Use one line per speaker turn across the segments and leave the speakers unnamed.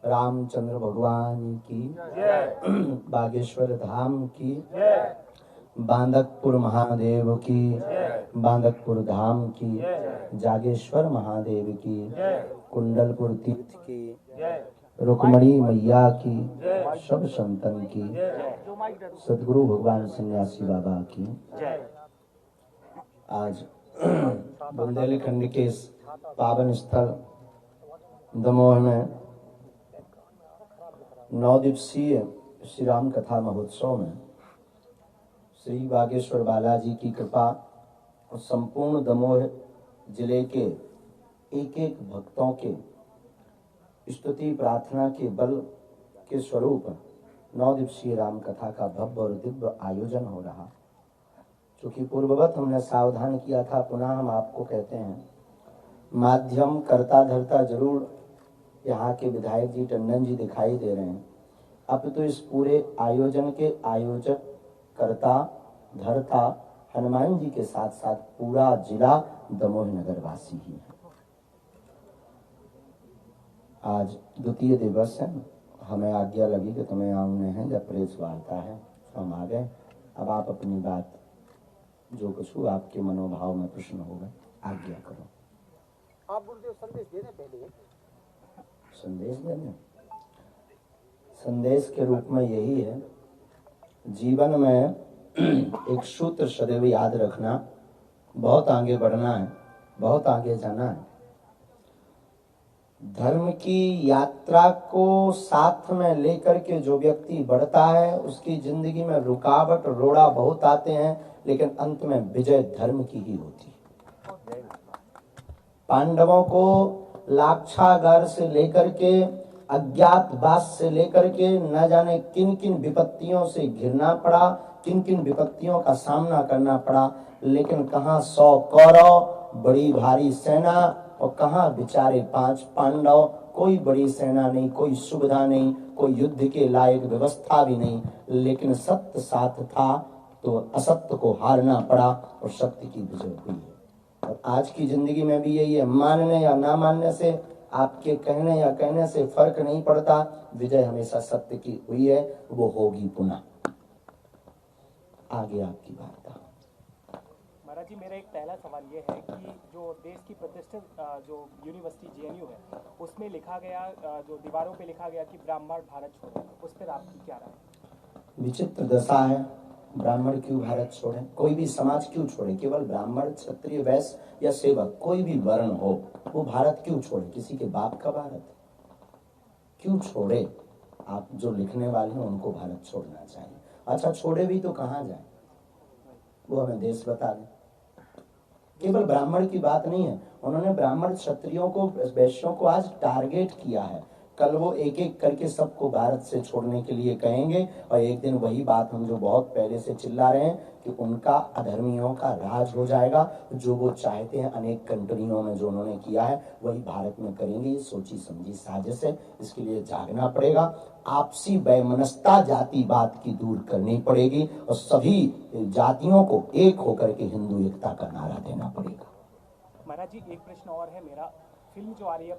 रामचंद्र भगवान की, बागेश्वर धाम की, बांदकपुर महादेव की, बांदकपुर धाम की, जागेश्वर महादेव की, कुंडलपुर तीर्थ की, रुक्मणी मैया की, सब संतन की, सदगुरु भगवान सन्यासी बाबा की। आज बुंदेलखंड के इस पावन स्थल दमोह में 9 दिवसीय श्री राम कथा महोत्सव में श्री बागेश्वर बालाजी की कृपा और संपूर्ण दमोह जिले के एक एक भक्तों के स्तुति प्रार्थना के बल के स्वरूप 9 दिवसीय राम कथा का भव्य और दिव्य आयोजन हो रहा। चूंकि पूर्ववत हमने सावधान किया था, पुनः हम आपको कहते हैं, माध्यम करता धरता जरूर यहाँ के विधायक जी टंडन जी दिखाई दे रहे हैं। अब तो इस पूरे आयोजन के आयोजक करता धरता हनुमान जी के साथ साथ पूरा जिला दमोह नगर वासी ही है। आज द्वितीय दिवस है, हमें आज्ञा लगी कि तुम्हें आने हैं, जब प्रेस वार्ता है तो हम आ गए। अब आप अपनी बात जो कुछ हुआ आपके मनोभाव में प्रश्न हो गए, आज्ञा करो।
आप गुरुदेव संदेश देने पहले
संदेश देने, संदेश के रूप में यही है, जीवन में एक सूत्र सदैव याद रखना, बहुत आगे बढ़ना है, बहुत आगे जाना है। धर्म की यात्रा को साथ में लेकर के जो व्यक्ति बढ़ता है उसकी जिंदगी में रुकावट रोड़ा बहुत आते हैं, लेकिन अंत में विजय धर्म की ही होती है। पांडवों को लाक्षागार से लेकर के अज्ञातवास से लेकर के न जाने किन किन विपत्तियों से घिरना पड़ा, किन किन विपत्तियों का सामना करना पड़ा, लेकिन कहाँ 100 कौरव बड़ी भारी सेना और कहाँ बेचारे 5 पांडव, कोई बड़ी सेना नहीं, कोई सुविधा नहीं, कोई युद्ध के लायक व्यवस्था भी नहीं, लेकिन सत्य साथ था तो असत्य को हारना पड़ा और सत्य की विजय हुई है। और आज की जिंदगी में भी यही है, मानने या ना मानने से, आपके कहने या कहने से फर्क नहीं पड़ता, विजय हमेशा सत्य की हुई है, वो होगी पुनः। आगे आपकी वार्ता।
महाराज जी, मेरा एक पहला सवाल ये है कि जो देश की प्रतिष्ठित जो यूनिवर्सिटी जेएनयू है उसमें लिखा गया, जो दीवारों पे लिखा गया कि ब्राह्मण भारत छोड़ो, उस पर आपकी क्या राय है?
विचित्र दशा है, ब्राह्मण क्यों भारत छोड़े? कोई भी समाज क्यों छोड़े? केवल ब्राह्मण, क्षत्रिय, वैश्य या सेवक, कोई भी वर्ण हो, वो भारत क्यों छोड़े? किसी के बाप का भारत क्यों छोड़े? आप जो लिखने वाले हैं उनको भारत छोड़ना चाहिए। अच्छा, छोड़े भी तो कहाँ जाए, वो हमें देश बता दें। केवल ब्राह्मण की बात नहीं है, उन्होंने ब्राह्मण, क्षत्रियों को, वैश्यों को आज टारगेट किया है। कल वो एक एक करके सबको भारत से छोड़ने के लिए कहेंगे, और एक दिन वही बात हम जो बहुत पहले से चिल्ला रहे हैं कि उनका अधर्मियों का राज हो जाएगा। जो वो चाहते हैं अनेक कंट्रियों में जो उन्होंने किया है वही भारत में करेंगे। ये सोची समझी साजिश है, इसके लिए जागना पड़ेगा। आपसी वैमनस्यता, जातिवाद की दूर करनी पड़ेगी और सभी जातियों को एक होकर के हिंदू एकता का नारा देना पड़ेगा।
महाराज जी, एक प्रश्न और है मेरा। फिल्म जो आ रही है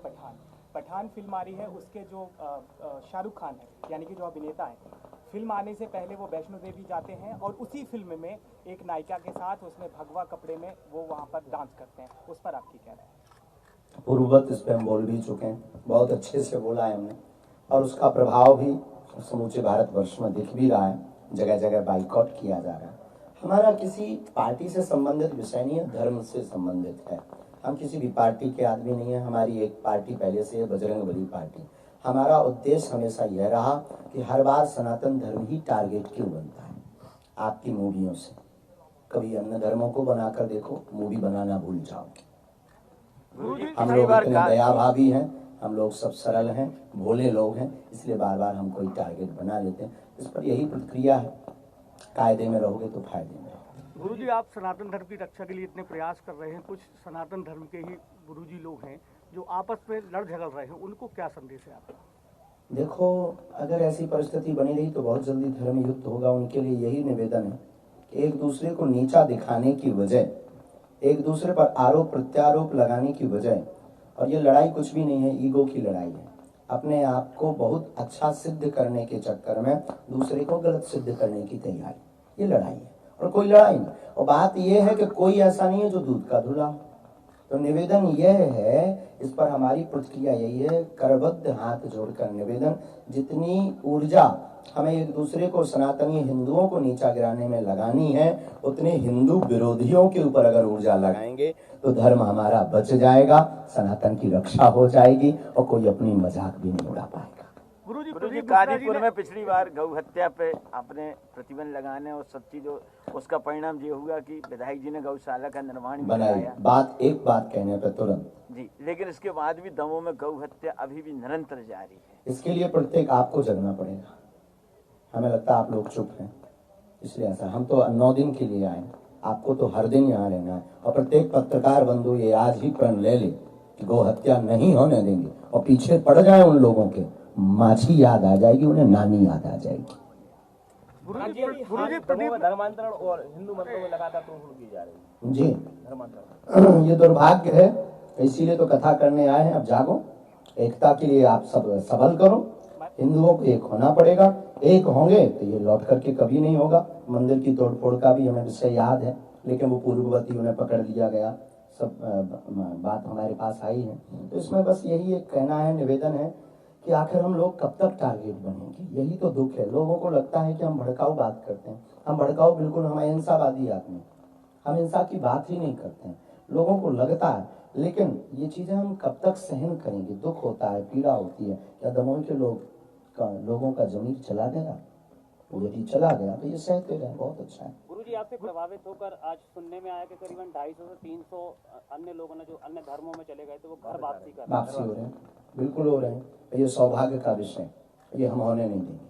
पठान फिल्म आ रही है, उसके जो शाहरुख खान है, यानी कि जो अभिनेता है, फिल्म आने से पहले वो वैष्णो देवी जाते हैं और उसी फिल्म में एक नायिका के साथ उसमें भगवा कपड़े में वो वहाँ पर डांस करते हैं, उस पर आपकी क्या राय है?
पूर्ववत इस पर हम बोल भी चुके हैं, बहुत अच्छे से बोला है हमने, और उसका प्रभाव भी समूचे भारतवर्ष में दिख भी रहा है। जगह जगह बाइकआउट किया जा रहा है। हमारा किसी पार्टी से संबंधित विषय नहीं है, धर्म से संबंधित है। हम किसी भी पार्टी के आदमी नहीं है। हमारी एक पार्टी पहले से है, बजरंगबली पार्टी। हमारा उद्देश्य हमेशा यह रहा कि हर बार सनातन धर्म ही टारगेट क्यों बनता है आपकी मूवियों से। कभी अन्य धर्मों को बनाकर देखो, मूवी बनाना भूल जाओगे। हम लोग इतने दयाभावी हैं, हम लोग सब सरल हैं, भोले लोग हैं, इसलिए बार बार हम कोई टारगेट बना लेते हैं। इस पर यही प्रतिक्रिया है, कायदे में रहोगे तो फायदे में रहोगे।
गुरुजी, आप सनातन धर्म की रक्षा के लिए इतने प्रयास कर रहे हैं, कुछ सनातन धर्म के ही गुरुजी लोग हैं जो आपस में लड़ झगड़ रहे हैं, उनको क्या संदेश है आपका?
देखो, अगर ऐसी परिस्थिति बनी रही तो बहुत जल्दी धर्म युद्ध होगा। उनके लिए यही निवेदन है कि एक दूसरे को नीचा दिखाने की वजह, एक दूसरे पर आरोप प्रत्यारोप लगाने की वजह, और ये लड़ाई कुछ भी नहीं है, ईगो की लड़ाई है। अपने आप को बहुत अच्छा सिद्ध करने के चक्कर में दूसरे को गलत सिद्ध करने की तैयारी, ये लड़ाई है और कोई लड़ाई नहीं। और बात यह है कि कोई ऐसा नहीं है जो दूध का धुला। तो निवेदन यह है, इस पर हमारी प्रतिक्रिया यही है, करबद्ध हाथ जोड़कर निवेदन, जितनी ऊर्जा हमें एक दूसरे को, सनातनी हिंदुओं को नीचा गिराने में लगानी है, उतने हिंदू विरोधियों के ऊपर अगर ऊर्जा लगाएंगे तो धर्म हमारा बच जाएगा, सनातन की रक्षा हो जाएगी और कोई अपनी मजाक भी नहीं उड़ा पाएगा।
गुरुजी कादीपुर में पिछली बार गौ हत्या पे आपने प्रतिबंध लगाने और सब चीजों, उसका परिणाम ये हुआ कि विधायक जी ने गौशाला का निर्माण
बनाई। बात एक बात कहने पे तुरंत
जी, लेकिन इसके बाद भी दमोह में गौ हत्या अभी भी निरंतर जारी है।
इसके लिए प्रत्येक आपको जगना पड़ेगा। हमें लगता है आप लोग चुप हैं, इसलिए ऐसा। हम तो 9 दिन के लिए आए, आपको तो हर दिन यहाँ रहना है। और प्रत्येक पत्रकार बंधु ये आज ही प्रण ले ले कि गौ हत्या नहीं होने देंगे, और पीछे पड़ जाए उन लोगों के, माझी याद आ जाएगी, उन्हें नानी याद आ जाएगी।
धर्मांतरण और हिंदू मंदिरों में लगातार तोड़फोड़ की जा रही है
जी,
धर्मांतरण,
ये दुर्भाग्य है, इसीलिए तो कथा करने आए हैं। अब जागो, एकता के लिए आप सब सबल करो, हिंदुओं को एक होना पड़ेगा। एक होंगे तो ये लौट करके कभी नहीं होगा। मंदिर की तोड़फोड़ का भी हमें विषय याद है, लेकिन वो पूर्ववती उन्हें पकड़ लिया गया, सब बात हमारे पास आई है। तो इसमें बस यही एक कहना है, निवेदन है कि आखिर हम लोग कब तक टारगेट बनेंगे। यही तो दुख है। लोगों को लगता है कि हम भड़काऊ बात करते हैं। हम भड़काऊ बिल्कुल, हम अहिंसावादी आदमी, हम हिंसा की बात ही नहीं करते हैं। लोगों को लगता है, लेकिन ये चीजें हम कब तक सहन करेंगे। दुख होता है, पीड़ा होती है। क्या दमोह के लोगों का जमीर चला गया? यदि चला गया तो ये सहते रहे, बहुत अच्छा है।
गुरुजी, आपसे प्रभावित होकर आज सुनने में आया कि करीबन 250 से 300 अन्य लोगों ने, जो अन्य धर्मों में चले गए थे, वो घर वापसी
हो रहे हैं। बिल्कुल हो रहे हैं। ये सौभाग्य का विषय, ये हम होने नहीं देंगे।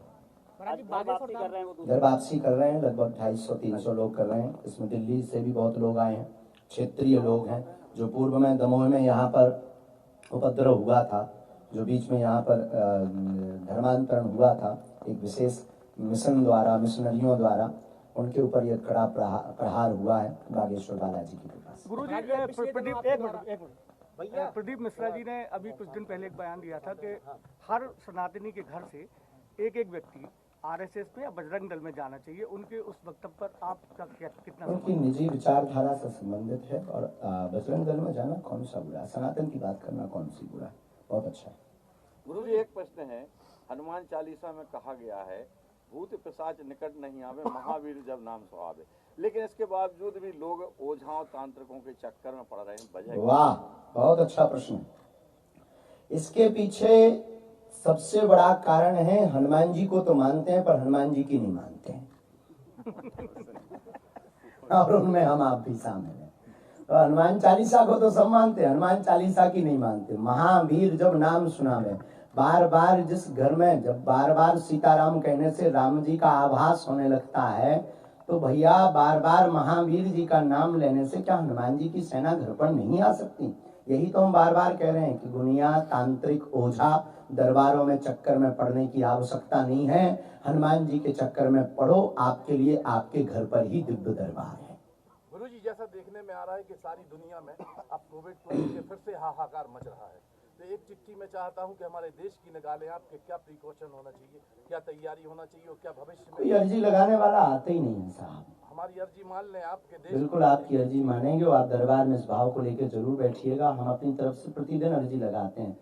घर वापसी कर रहे हैं, लगभग 250-300 लोग कर रहे हैं। इसमें दिल्ली से भी बहुत लोग आए हैं, क्षेत्रीय लोग हैं। जो पूर्व में दमोह में यहाँ पर उपद्रव हुआ था, जो बीच में यहाँ पर धर्मांतरण हुआ था एक विशेष मिशन द्वारा, मिशनरियों द्वारा, उनके ऊपर ये कड़ा प्रहार हुआ है बागेश्वर बालाजी की कृपा से।
प्रदीप मिश्रा जी ने अभी कुछ दिन पहले एक बयान दिया था कि हर सनातनी के घर से एक एक व्यक्ति आरएसएस में या बजरंग दल में जाना चाहिए। उनके उस वक्तव्य पर आपका कितना?
उनकी निजी विचारधारा से संबंधित है, और बजरंग दल में जाना कौन सा बुरा, सनातन की बात करना कौन सी बुरा, बहुत अच्छा है।
गुरुजी, एक प्रश्न है। हनुमान चालीसा में कहा गया है, भूत पिशाच निकट नहीं आवे, महावीर जब नाम सुहावे, लेकिन इसके बावजूद भी लोग ओझाओं तांत्रिकों के चक्कर में पड़ रहे हैं। वजह? वाह,
बहुत अच्छा प्रश्न। इसके पीछे सबसे बड़ा कारण है, हनुमान जी को तो मानते हैं पर हनुमान जी की नहीं मानते हैं और उनमें हम आप भी शामिल हैं। तो हनुमान चालीसा को तो सब मानते हैं, हनुमान चालीसा की नहीं मानते। महावीर जब नाम सुनावे, बार बार जिस घर में जब बार बार सीताराम कहने से राम जी का आभास होने लगता है, तो भैया बार बार महावीर जी का नाम लेने से क्या हनुमान जी की सेना घर पर नहीं आ सकती? यही तो हम बार बार कह रहे हैं कि गुनिया, तांत्रिक, ओझा दरबारों में चक्कर में पड़ने की आवश्यकता नहीं है। हनुमान जी के चक्कर में पड़ो, आपके लिए आपके घर पर ही दिव्य दरबार है।
गुरुजी, जैसा देखने में आ रहा है कि सारी दुनिया में अब कोविड के फिर से हाहाकार मच रहा है, तो एक चिट्ठी में चाहता हूं कि हमारे देश की निगाह लें आप, कि क्या प्रिकॉशन होना चाहिए, क्या तैयारी होना चाहिए, और क्या भविष्य में
कोई अर्जी लगाने वाला आते ही नहीं है साहब।
हमारी अर्जी मान लें आपके देश?
बिल्कुल आपकी अर्जी मानेंगे, और आप दरबार में इस भाव को लेकर जरूर बैठिएगा। हम अपनी तरफ से प्रतिदिन अर्जी लगाते हैं,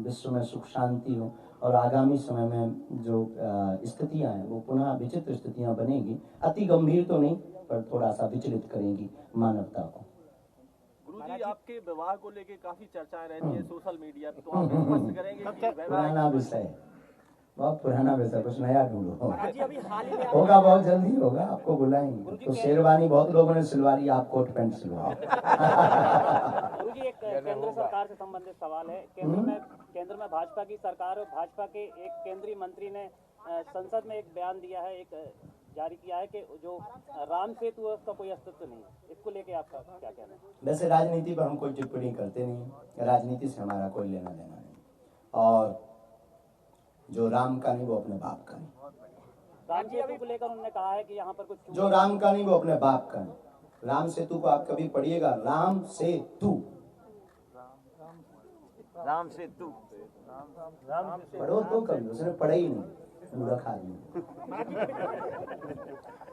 विश्व में सुख शांति हो, और आगामी समय में जो स्थितियां हैं वो पुनः विचित्र स्थितियां बनेगी। अति गंभीर तो नहीं, पर थोड़ा सा विचलित करेंगी मानवता को।
गुरुजी, आपके विवाह को लेके काफी चर्चाएं रहती है सोशल मीडिया पे, तो आप स्पष्ट करेंगे कि
पुराना विषय, बहुत पुराना विषय, कुछ नया ढूंढो। होगा, बहुत जल्दी होगा, आपको बुलाएंगे। तो शेरवानी बहुत लोगों ने सिलवा ली, आप कोट पैंट सिलवाओ।
गुरुजी, एक केंद्र सरकार से संबंधित सवाल है। केंद्र में भाजपा की सरकार, और भाजपा के एक केंद्रीय मंत्री ने संसद में एक बयान दिया है, एक जारी किया है कि जो राम सेतु है उसका कोई अस्तित्व नहीं है। इसको लेके आपका क्या कहना है?
वैसे राजनीति पर हम कोई टिप्पणी करते नहीं, राजनीति से हमारा कोई लेना देना नहीं, और जो राम का नहीं वो अपने बाप का नहीं।
राम सेतु को लेकर उन्होंने कहा है कि यहाँ पर कुछ
जो राम का नहीं वो अपने बाप का नहीं। राम सेतु को आप कभी पढ़िएगा, राम सेतु,
राम सेतु
पढ़ो तो कभी, उसने पढ़ा ही नहीं, मूर्ख आदमी।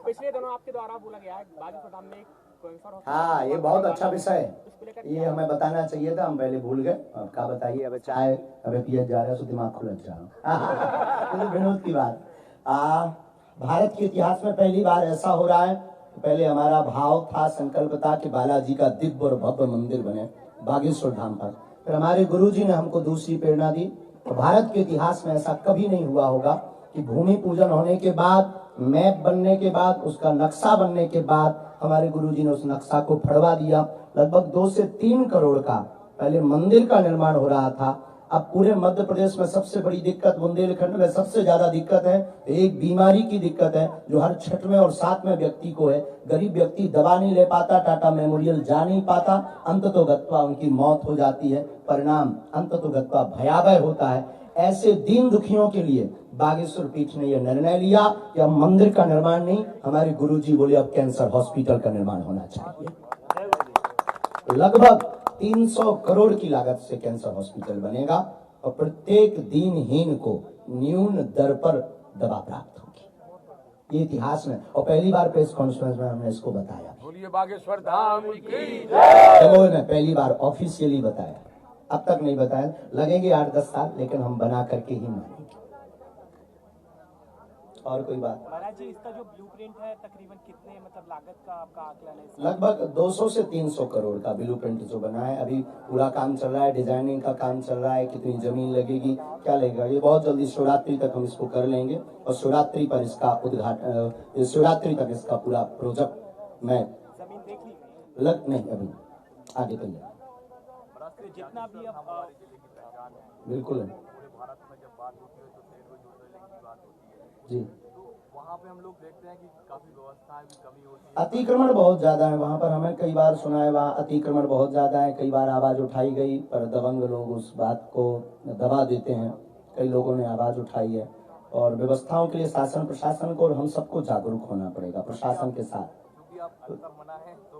पिछले दिनों आपके द्वारा बोला गया है बागी प्रधान में एक कैंसर
हाँ, ये बहुत अच्छा विषय है, ये हमें बताना चाहिए था, हम पहले भूल गए। अब क्या बताइए, अब चाय अब पिया जा रहा है, सो दिमाग खुल जा रहा है। विनोद की बात। भारत के इतिहास में पहली बार ऐसा हो रहा है, पहले हमारा भाव था, संकल्प था कि बालाजी का दिव्य और भव्य मंदिर बने बागेश्वर धाम पर। फिर हमारे गुरुजी ने हमको दूसरी प्रेरणा दी। तो भारत के इतिहास में ऐसा कभी नहीं हुआ होगा कि भूमि पूजन होने के बाद, मैप बनने के बाद, उसका नक्शा बनने के बाद हमारे गुरुजी ने उस नक्शा को फड़वा दिया। लगभग 2 से 3 करोड़ का पहले मंदिर का निर्माण हो रहा था। अब पूरे मध्य प्रदेश में सबसे बड़ी दिक्कत, बुंदेलखंड में सबसे ज्यादा दिक्कत है, एक बीमारी की दिक्कत है जो हर 6वें और 7वें व्यक्ति को है। गरीब व्यक्ति दवा नहीं ले पाता, टाटा मेमोरियल जा नहीं पाता, अंततोगत्वा उनकी मौत हो जाती है। परिणाम अंततोगत्वा भयावह होता है। ऐसे दीन दुखियों के लिए बागेश्वर पीठ ने यह निर्णय लिया कि अब मंदिर का निर्माण नहीं, हमारे गुरुजी बोले अब कैंसर हॉस्पिटल का निर्माण होना चाहिए। लगभग 300 करोड़ की लागत से कैंसर हॉस्पिटल बनेगा और प्रत्येक दीनहीन को न्यून दर पर दवा प्राप्त होगी। ये इतिहास में, और पहली बार प्रेस कॉन्फ्रेंस में हमने इसको बताया।
बोलिए बागेश्वर धाम की
जय। में पहली बार ऑफिशियली बताया, अब तक नहीं बताया। लगेंगे 8-10 साल, लेकिन हम बना करके ही मानेंगे। और कोई बात?
महाराज जी, इसका जो ब्लूप्रिंट है तकरीबन कितने मतलब लागत का आपका आकलन है?
लगभग 200 से 300 करोड़ का ब्लूप्रिंट जो बना है। अभी पूरा काम चल रहा है, डिजाइनिंग का काम चल रहा है, कितनी जमीन लगेगी, क्या लगेगा, ये बहुत जल्दी शिवरात्रि तक हम इसको कर लेंगे और शिवरात्रि पर इसका उद्घाटन, शिवरात्रि तक इसका पूरा प्रोजेक्ट में
जमीन देख ली
लग नहीं, अभी आगे तैयार
जितना भी अब
बिल्कुल है जी।
वहाँ पे हम लोग देखते हैं कि काफी व्यवस्थाएं भी कमी होती है,
अतिक्रमण बहुत ज्यादा है वहाँ पर। हमें कई बार सुना है वहाँ अतिक्रमण बहुत ज्यादा है, कई बार आवाज उठाई गई, पर दबंग लोग उस बात को दबा देते हैं। कई लोगों ने आवाज उठाई है और व्यवस्थाओं के लिए शासन प्रशासन को और हम सबको जागरूक होना पड़ेगा प्रशासन के साथ।
क्योंकि आप अंतर मना है तो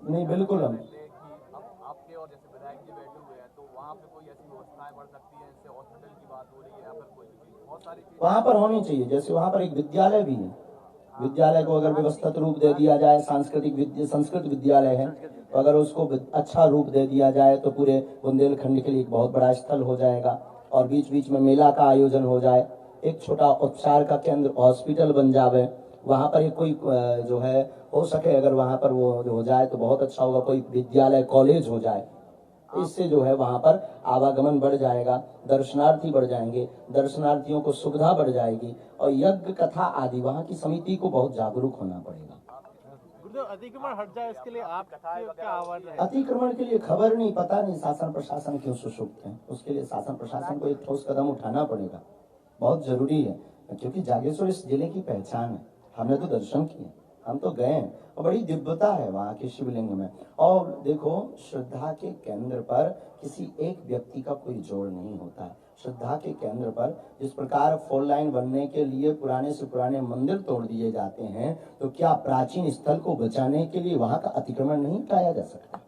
नहीं, बिल्कुल हम
कि अब आपके और जैसे विधायक जी बैठे हुए हैं, तो वहाँ पे कोई ऐसी व्यवस्थाएं बढ़ सकती है, जैसे हॉस्पिटल की बात हो रही है या फिर कोई बहुत सारी चीजें
वहाँ पर होनी चाहिए। जैसे वहाँ पर एक विद्यालय भी है, विद्यालय को अगर व्यवस्थित रूप दे दिया जाए, संस्कृत विद्यालय है, तो अगर उसको अच्छा रूप दे दिया जाए तो पूरे बुंदेलखंड के लिए एक बहुत बड़ा स्थल हो जाएगा। और बीच बीच में मेला का आयोजन हो जाए, एक छोटा उपचार का केंद्र हॉस्पिटल बन जावे, वहाँ पर एक कोई जो है हो सके, अगर वहाँ पर वो हो जाए तो बहुत अच्छा होगा। कोई विद्यालय कॉलेज हो जाए, इससे जो है वहाँ पर आवागमन बढ़ जाएगा, दर्शनार्थी बढ़ जाएंगे, दर्शनार्थियों को सुविधा बढ़ जाएगी। और यज्ञ कथा आदि वहाँ की समिति को बहुत जागरूक होना पड़ेगा।
अतिक्रमण हट जाए, इसके लिए आप क्या आह्वान है?
अतिक्रमण के लिए खबर नहीं, पता नहीं शासन प्रशासन क्यों सुषुप्त है। उसके लिए शासन प्रशासन को एक ठोस कदम उठाना पड़ेगा, बहुत जरूरी है। क्योंकि जागेश्वर इस जिले की पहचान है। हमने तो दर्शन किए, हम तो गए हैं और बड़ी दिव्यता है वहाँ के शिवलिंग में। और देखो, श्रद्धा के केंद्र पर किसी एक व्यक्ति का कोई जोड़ नहीं होता है। श्रद्धा के केंद्र पर जिस प्रकार 4 लाइन बनने के लिए पुराने से पुराने मंदिर तोड़ दिए जाते हैं, तो क्या प्राचीन स्थल को बचाने के लिए वहाँ का अतिक्रमण नहीं हटाया जा सकता?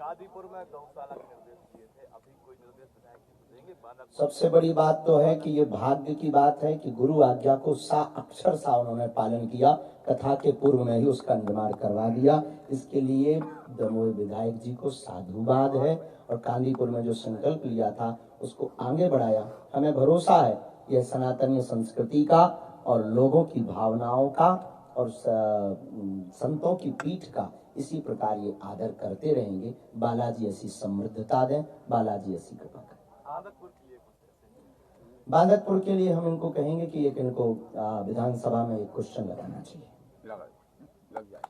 गाजीपुर में गौशाला के निर्देश दिए थे, अभी कोई निर्देश विधायक जी देंगे?
सबसे बड़ी बात तो है कि ये भाग्य की बात है कि गुरु आज्ञा को अक्षर सा उन्होंने पालन किया, कथा के पूर्व में ही उसका निर्माण करवा दिया। इसके लिए दमोह विधायक जी को साधुवाद है और कांदीपुर में जो संकल्प लिया था उसको आगे बढ़ाया। हमें भरोसा है यह सनातनीय संस्कृति का और लोगों की भावनाओं का और संतों की पीठ का इसी प्रकार ये आदर करते रहेंगे। बालाजी ऐसी समृद्धता दें, बालाजी ऐसी कृपा करें। बांदकपुर के लिए हम इनको कहेंगे कि एक इनको विधानसभा में एक क्वेश्चन लगाना चाहिए।
लग जाए।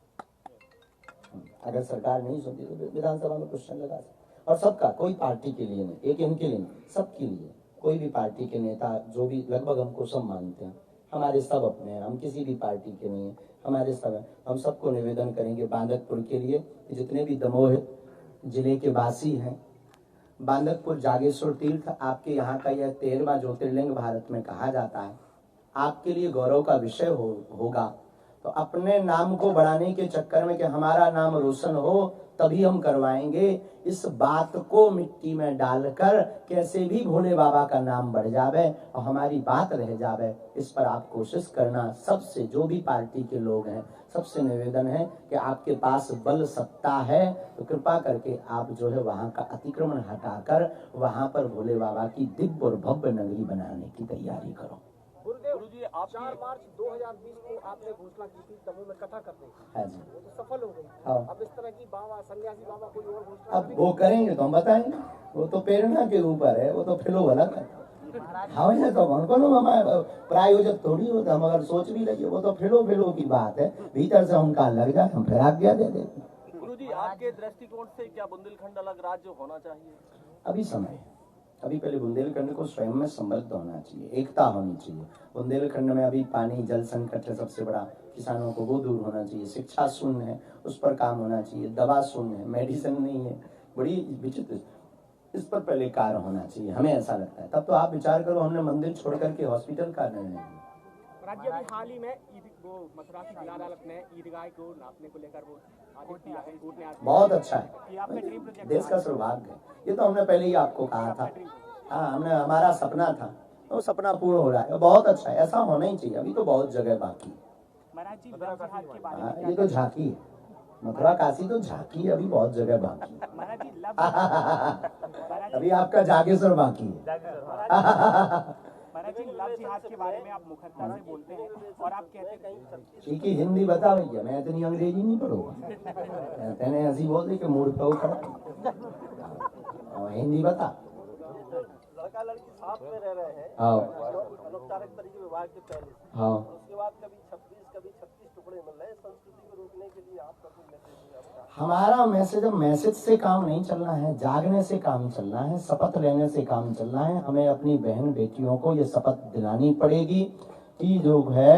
अगर सरकार नहीं सुनती तो विधानसभा में क्वेश्चन लगा सकते। और सबका, कोई पार्टी के लिए नहीं, एक इनके लिए नहीं, सबके लिए। कोई भी पार्टी के नेता जो भी, लगभग हमको सब मानते हैं, हमारे सब अपने हैं, हम किसी भी पार्टी के नहीं है, हमारे सब हैं। हम सबको निवेदन करेंगे बांदकपुर के लिए, जितने भी दमोह जिले के वासी हैं, बांदकपुर जागेश्वर तीर्थ आपके यहाँ का यह 13वां ज्योतिर्लिंग भारत में कहा जाता है, आपके लिए गौरव का विषय होगा। तो अपने नाम को बढ़ाने के चक्कर में कि हमारा नाम रोशन हो, तभी हम करवाएंगे। इस बात को मिट्टी में डालकर कैसे भी भोले बाबा का नाम बढ़ जावे और हमारी बात रह जावे, इस पर आप कोशिश करना। सबसे जो भी पार्टी के लोग हैं, सबसे निवेदन है कि आपके पास बल सत्ता है तो कृपा करके आप जो है वहां का अतिक्रमण हटाकर वहां पर भोले बाबा की दिव्य और भव्य नगरी बनाने की तैयारी करो।
गुरुजी, आप 4 मार्च 2020 को आपने घोषणा की थी तमू में कथा करने की,
हाँ जी।
वो तो सफल हो गई।
हाँ।
अब इस तरह की बाबा सन्यासी बाबा कोई और घोषणा
अब वो करेंगे तो हम बताएंगे, वो तो प्रेरणा के ऊपर है, वो तो फिलो अलग है। हमें तो कौन हमारे प्रायोजक थोड़ी होता, हम अगर सोच भी लगे वो तो फिलो की बात है, भीतर से उनका लग जाए हम फिर आज्ञा दे देते।
गुरुजी, आपके दृष्टिकोण से क्या बुंदेलखंड अलग राज्य होना चाहिए?
अभी समय है, अभी पहले बुंदेलखंड को स्वयं में समृद्ध होना चाहिए, एकता होनी चाहिए। बुंदेलखंड में अभी पानी जल संकट है सबसे बड़ा, किसानों को वो दूर होना चाहिए। शिक्षा शून्य है, उस पर काम होना चाहिए। दवा शून्य है, मेडिसिन नहीं है, बड़ी विचित्र, इस पर पहले कार्य होना चाहिए, हमें ऐसा लगता है। तब तो आप विचार करो, हमने मंदिर छोड़ करके हॉस्पिटल का निर्णय लिया।
राज्य अभी हाल ही में वो मथुरा की जिला अदालत ने ईदगाह को नापने को लेकर वो आदेश दिया है, कोर्ट ने आदेश
बहुत अच्छा
कि आपका ड्रीम
है,
प्रोजेक्ट
देश का सौभाग्य है। ये तो हमने पहले ही आपको कहा था, हाँ, हमने हमारा सपना था, वो सपना पूर्ण हो रहा है, बहुत अच्छा है, ऐसा होना ही चाहिए। अभी तो बहुत जगह बाकी है।
महाराज जी, लव जिहाद के बारे
हाँ,
में
ये तो झांकी है, मथुरा काशी तो झांकी है, अभी बहुत जगह बाकी है।
महाराज जी, लव
अभी आपका जागेश्वर बाकी है।
महाराज जी, लव जिहाद के बारे में आप मुखरता से बोलते हैं और आप कहते हैं
ठीक है, हिंदी बता भैया, मैं इतनी अंग्रेजी नहीं पढ़ूंगा। तेने ऐसी बोल दी कि मूड पे खड़ा, हिंदी बता।
लड़का लड़की साथ में रह रहे हैं,
हाँ
अनौपचारिक तरीके विवाह के पहले,
हाँ,
उसके बाद कभी 26 कभी 36 टुकड़े मिल रहे हैं। संस्कृति को रोकने के लिए आपका कोई मैसेज है आपका?
हमारा मैसेज से काम नहीं चलना है, जागने से काम चलना है, शपथ लेने से काम चलना है। हमें अपनी बहन बेटियों को ये शपथ दिलानी पड़ेगी कि जो है,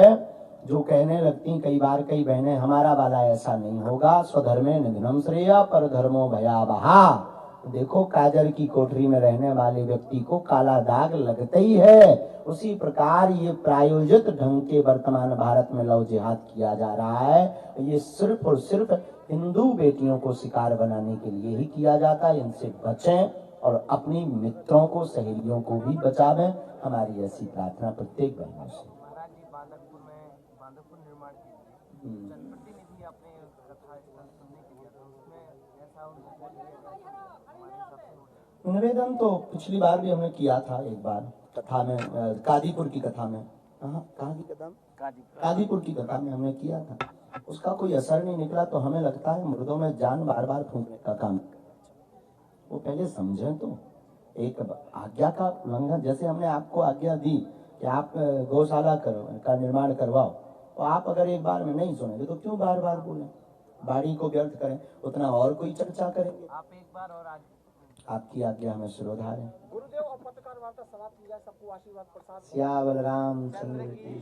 जो कहने लगती कई बार कई बहनें, हमारा वाला ऐसा नहीं होगा, स्वधर्मे निधनम श्रेया पर धर्मो भयावहा। देखो, काजर की कोठरी में रहने वाले व्यक्ति को काला दाग लगता ही है। उसी प्रकार ये प्रायोजित ढंग के वर्तमान भारत में लव जिहाद किया जा रहा है। ये सिर्फ और सिर्फ हिंदू बेटियों को शिकार बनाने के लिए ही किया जाता है। इनसे बचें और अपनी मित्रों को, सहेलियों को भी बचावें, हमारी ऐसी प्रार्थना प्रत्येक बहनों से।
महाराज जी, बांदकपुर निर्माण के लिए जनप्रतिनिधि अपने कथा स्थल सुनने के लिए, तो उसमें ऐसा उनको
निवेदन तो पिछली बार भी हमने किया था, एक बार कथा में, कादीपुर की कथा में, कहाँ की कथा में, कादीपुर की कथा में हमने किया था। उसका कोई असर नहीं निकला, तो हमें लगता है मुर्दों में जान बार बार फूंकने का काम। वो पहले समझें तो, एक आज्ञा का उल्लंघन, जैसे हमने आपको आज्ञा दी कि आप गौशाला का निर्माण करवाओ, तो आप अगर एक बार में नहीं सुनेंगे तो क्यों बार बार बोलें, बाड़ी को व्यर्थ करें, उतना और कोई चर्चा करेंगे।
आप एक बार और आज
आपकी आज्ञा हमें शिरोधार है।
गुरुदेव और पत्रकार वार्ता समाप्त की जाए, सबको आशीर्वाद प्रसाद।
सिया बलराम चंद्र की,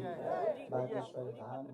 बागेश्वर धाम।